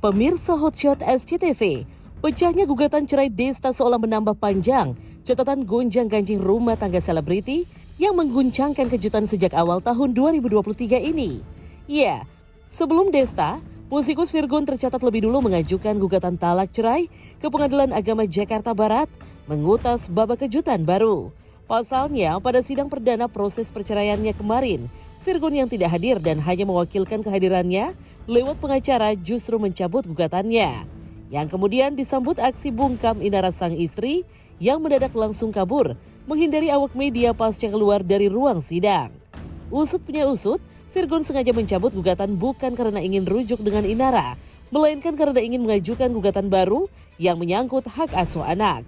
Pemirsa Hotshot SCTV, pecahnya gugatan cerai Desta seolah menambah panjang catatan gonjang-ganjing rumah tangga selebriti yang mengguncangkan kejutan sejak awal tahun 2023 ini. Ya, sebelum Desta, musikus Virgon tercatat lebih dulu mengajukan gugatan talak cerai ke Pengadilan Agama Jakarta Barat, mengutas babak kejutan baru. Pasalnya, pada sidang perdana proses perceraiannya kemarin, Virgon yang tidak hadir dan hanya mewakilkan kehadirannya lewat pengacara justru mencabut gugatannya. Yang kemudian disambut aksi bungkam Inara sang istri yang mendadak langsung kabur, menghindari awak media pasca keluar dari ruang sidang. Usut punya usut, Virgon sengaja mencabut gugatan bukan karena ingin rujuk dengan Inara, melainkan karena ingin mengajukan gugatan baru yang menyangkut hak asuh anak.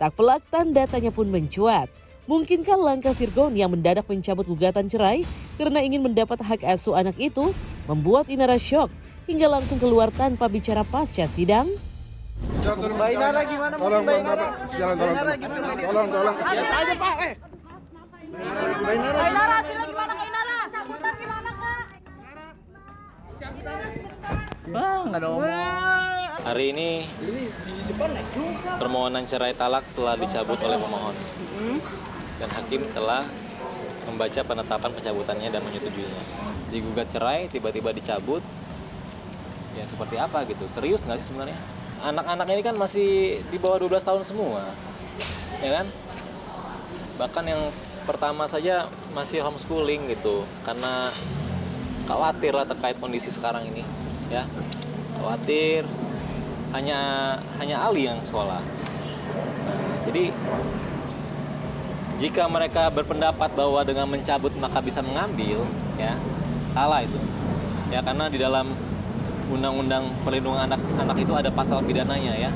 Tak pelak tanda tanya pun mencuat. Mungkinkah langkah Virgon yang mendadak mencabut gugatan cerai karena ingin mendapat hak asuh anak itu membuat Inara syok hingga langsung keluar tanpa bicara pasca sidang? Mbak Inara gimana? Tolong Mbak Inara. silakan tolong. Tolong. Biasa aja Pak. Mbak Inara. Kak Inara, hasilnya gimana Kak Inara? Cabutan gimana Kak? Bang, nggak ada omong. Hari ini permohonan cerai talak telah dicabut oleh pemohon dan hakim telah membaca penetapan pencabutannya dan menyetujuinya. Digugat cerai tiba-tiba dicabut, ya seperti apa gitu? Serius nggak sih sebenarnya? Anak-anak ini kan masih di bawah 12 tahun semua, ya kan? Bahkan yang pertama saja masih homeschooling gitu, karena khawatir lah terkait kondisi sekarang ini, ya khawatir. Hanya Ali yang sekolah. Nah, jadi jika mereka berpendapat bahwa dengan mencabut maka bisa mengambil, ya salah itu. Ya karena di dalam Undang-Undang Perlindungan Anak itu ada pasal pidananya, ya.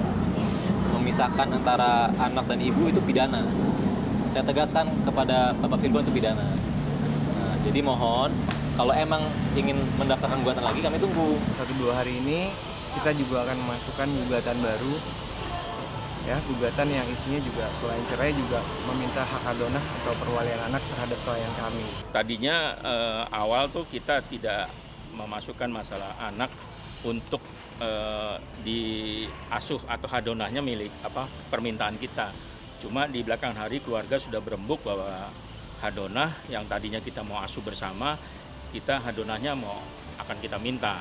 Memisahkan antara anak dan ibu itu pidana. Saya tegaskan kepada Bapak Virgon itu pidana. Nah, jadi mohon kalau emang ingin mendaftarkan gugatan lagi kami tunggu. 1-2 hari ini kita juga akan memasukkan gugatan baru, ya, gugatan yang isinya juga selain cerai juga meminta hak adonah atau perwalian anak terhadap klien kami. Tadinya awal tuh kita tidak memasukkan masalah anak untuk diasuh atau hadonahnya milik permintaan kita. Cuma di belakang hari keluarga sudah berembuk bahwa hadonah yang tadinya kita mau asuh bersama, kita hadonahnya akan kita minta.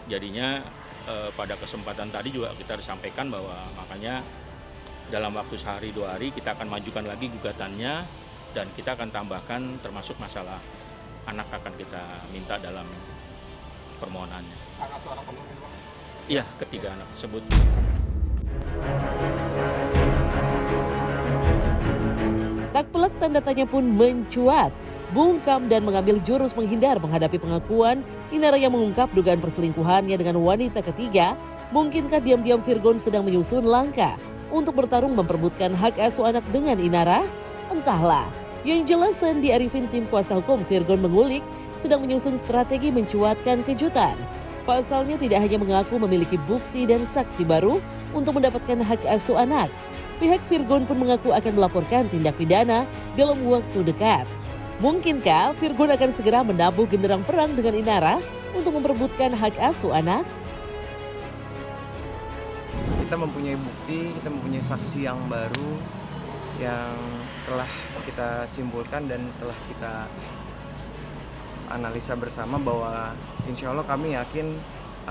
Jadinya pada kesempatan tadi juga kita sampaikan bahwa makanya dalam waktu sehari 2 hari kita akan majukan lagi gugatannya dan kita akan tambahkan termasuk masalah anak akan kita minta dalam permohonannya. Iya, ketiga anak tersebut. Tak pelak tanda tanya pun mencuat, bungkam dan mengambil jurus menghindar menghadapi pengakuan Inara yang mengungkap dugaan perselingkuhannya dengan wanita ketiga. Mungkinkah diam-diam Virgon sedang menyusun langkah untuk bertarung memperebutkan hak asuh anak dengan Inara? Entahlah. Yang jelas Sandi Arifin tim kuasa hukum Virgon mengulik sedang menyusun strategi mencuatkan kejutan. Pasalnya tidak hanya mengaku memiliki bukti dan saksi baru untuk mendapatkan hak asuh anak. Pihak Virgon pun mengaku akan melaporkan tindak pidana dalam waktu dekat. Mungkinkah Virgon akan segera menabuh genderang perang dengan Inara untuk memperebutkan hak asuh anak? Kita mempunyai bukti, kita mempunyai saksi yang baru yang telah kita simpulkan dan telah kita analisa bersama bahwa insya Allah kami yakin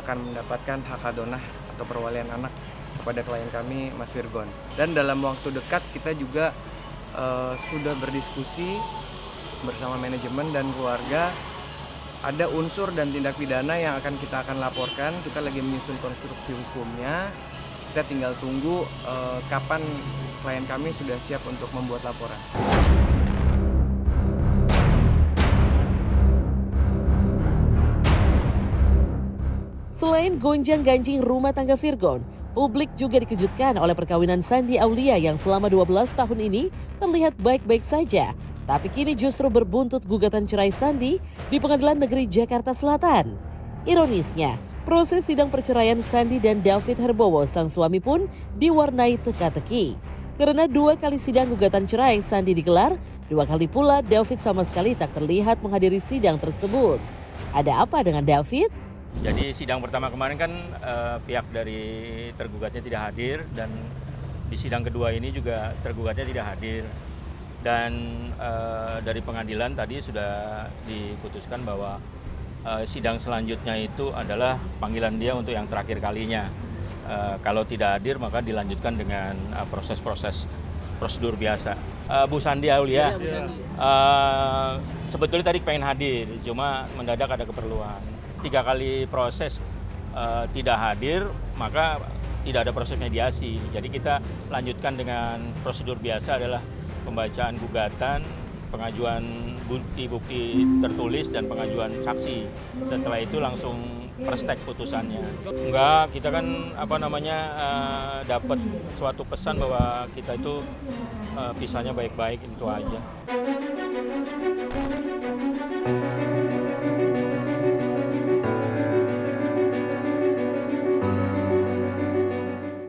akan mendapatkan hak adonah atau perwalian anak kepada klien kami, Mas Virgon. Dan dalam waktu dekat kita juga sudah berdiskusi bersama manajemen dan keluarga, ada unsur dan tindak pidana yang kita akan laporkan. Kita lagi menyusun konstruksi hukumnya. Kita tinggal tunggu kapan klien kami sudah siap untuk membuat laporan. Selain gonjang-ganjing rumah tangga Virgon, publik juga dikejutkan oleh perkawinan Sandi Aulia yang selama 12 tahun ini terlihat baik-baik saja. Tapi kini justru berbuntut gugatan cerai Sandi di Pengadilan Negeri Jakarta Selatan. Ironisnya, proses sidang perceraian Sandi dan David Herbowo sang suami pun diwarnai teka-teki. Karena 2 kali sidang gugatan cerai Sandi digelar, 2 kali pula David sama sekali tak terlihat menghadiri sidang tersebut. Ada apa dengan David? Jadi sidang pertama kemarin kan pihak dari tergugatnya tidak hadir, dan di sidang kedua ini juga tergugatnya tidak hadir. Dan dari pengadilan tadi sudah diputuskan bahwa sidang selanjutnya itu adalah panggilan dia untuk yang terakhir kalinya. Kalau tidak hadir maka dilanjutkan dengan proses-proses prosedur biasa. Bu Sandi Aulia, sebetulnya tadi pengen hadir, cuma mendadak ada keperluan. 3 kali proses tidak hadir, maka tidak ada proses mediasi. Jadi kita lanjutkan dengan prosedur biasa, adalah pembacaan gugatan, pengajuan bukti-bukti tertulis, dan pengajuan saksi. Setelah itu langsung perstek putusannya. Enggak, kita kan dapat suatu pesan bahwa kita itu pisahnya baik-baik, itu aja.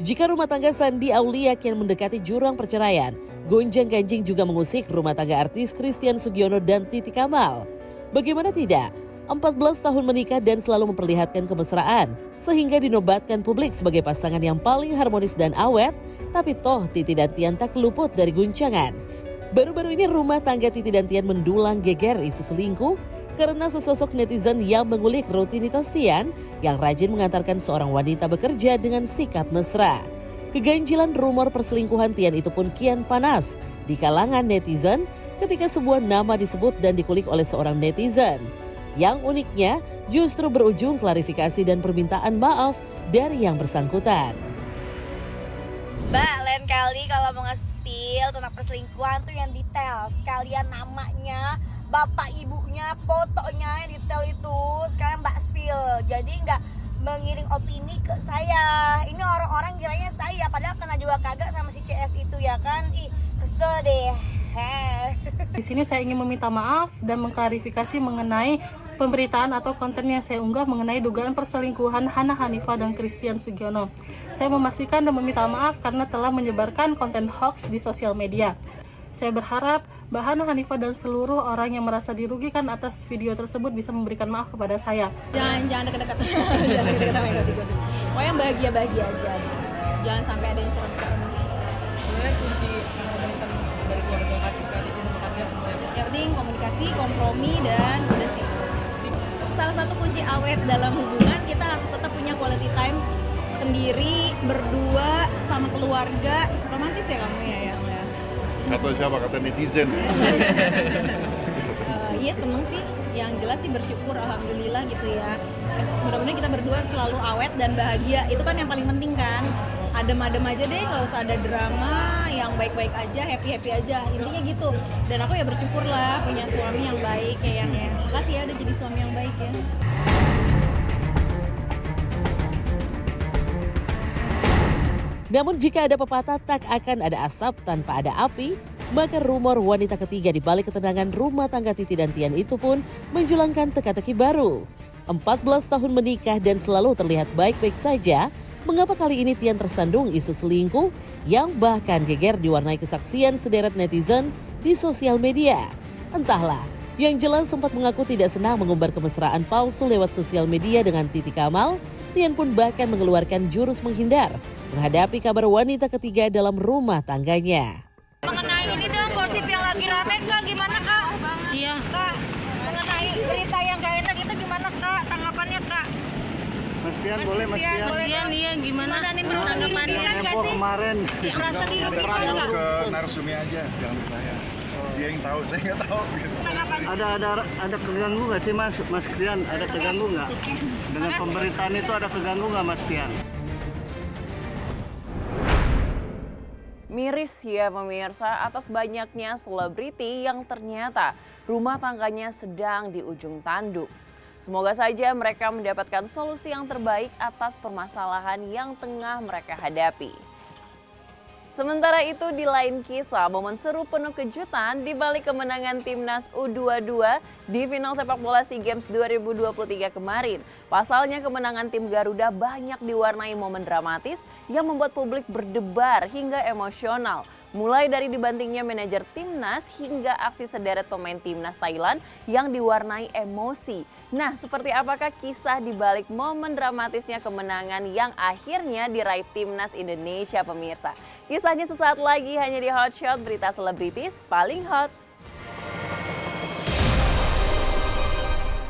Jika rumah tangga Sandi Aulia kian mendekati jurang perceraian, gonjang-ganjing juga mengusik rumah tangga artis Christian Sugiono dan Titi Kamal. Bagaimana tidak? 14 tahun menikah dan selalu memperlihatkan kemesraan, sehingga dinobatkan publik sebagai pasangan yang paling harmonis dan awet, tapi toh Titi dan Tian tak luput dari guncangan. Baru-baru ini rumah tangga Titi dan Tian mendulang geger isu selingkuh karena sesosok netizen yang mengulik rutinitas Tian yang rajin mengantarkan seorang wanita bekerja dengan sikap mesra. Keganjilan rumor perselingkuhan Tian itu pun kian panas di kalangan netizen ketika sebuah nama disebut dan dikulik oleh seorang netizen. Yang uniknya justru berujung klarifikasi dan permintaan maaf dari yang bersangkutan. Mbak, lain kali kalau mau nge-spill tentang perselingkuhan tuh yang detail. Sekalian namanya, bapak ibunya, fotonya yang detail itu. Sekarang Mbak spill. Jadi nggak mengiring opini ke saya. Ini orang-orang kiranya saya, padahal kena juga kagak sama si CS itu ya kan. Ih, kesel deh. Di sini saya ingin meminta maaf dan mengklarifikasi mengenai pemberitaan atau konten yang saya unggah mengenai dugaan perselingkuhan Hana Hanifah dan Christian Sugiono. Saya memastikan dan meminta maaf karena telah menyebarkan konten hoax di sosial media. Saya berharap Mbak Hana Hanifah dan seluruh orang yang merasa dirugikan atas video tersebut bisa memberikan maaf kepada saya. Jangan dekat-dekat. Jangan dekat-dekat sama yang gosip-gosip. Pokoknya bahagia-bahagia aja. Jangan sampai ada yang serem-serem. Sebenarnya kunci harmonisan dari keluarga kita di keluarga semuanya. Yang penting komunikasi, kompromi, dan udah sih. Salah satu kunci awet dalam hubungan, kita harus tetap punya quality time sendiri, berdua, sama keluarga. Romantis ya kamu ya? Kata siapa? Kata netizen. Iya seneng sih, yang jelas sih bersyukur, alhamdulillah gitu ya. Mudah-mudahan kita berdua selalu awet dan bahagia, itu kan yang paling penting kan. Adem-adem aja deh, nggak usah ada drama, yang baik-baik aja, happy-happy aja, intinya gitu. Dan aku ya bersyukur lah punya suami yang baik, kayak yang ya. Makasih ya udah jadi suami yang baik ya. Namun jika ada pepatah tak akan ada asap tanpa ada api, maka rumor wanita ketiga di balik ketenangan rumah tangga Titi dan Tian itu pun menjulangkan teka-teki baru. 14 tahun menikah dan selalu terlihat baik-baik saja, mengapa kali ini Tian tersandung isu selingkuh yang bahkan geger diwarnai kesaksian sederet netizen di sosial media? Entahlah, yang jelas sempat mengaku tidak senang mengumbar kemesraan palsu lewat sosial media dengan Titi Kamal. Tian pun bahkan mengeluarkan jurus menghindar menghadapi kabar wanita ketiga dalam rumah tangganya. Mengenai ini dong gosip yang lagi rame Kak, gimana Kak? Iya. Kak, mengenai berita yang gak enak itu gimana Kak? Tanggapannya Kak? Mas Pian boleh Mas Pian. Iya gimana? Nih menurut tanggapannya Tempo kemarin. merasa dirugikan Kasus nggak? ke narsumnya aja, jangan ke saya. Dia yang tahu, saya nggak tahu. Gitu. Ada keganggu nggak sih Mas Pian? Ada keganggu nggak? Dengan pemberitaan itu ada keganggu nggak Mas Pian? Miris ya pemirsa atas banyaknya selebriti yang ternyata rumah tangganya sedang di ujung tanduk. Semoga saja mereka mendapatkan solusi yang terbaik atas permasalahan yang tengah mereka hadapi. Sementara itu di lain kisah, momen seru penuh kejutan di balik kemenangan Timnas U22 di final sepak bola SEA Games 2023 kemarin. Pasalnya kemenangan tim Garuda banyak diwarnai momen dramatis yang membuat publik berdebar hingga emosional. Mulai dari dibantingnya manajer timnas hingga aksi sederet pemain timnas Thailand yang diwarnai emosi. Nah, seperti apakah kisah di balik momen dramatisnya kemenangan yang akhirnya diraih timnas Indonesia pemirsa? Kisahnya sesaat lagi hanya di Hot Shot, berita selebritis paling hot.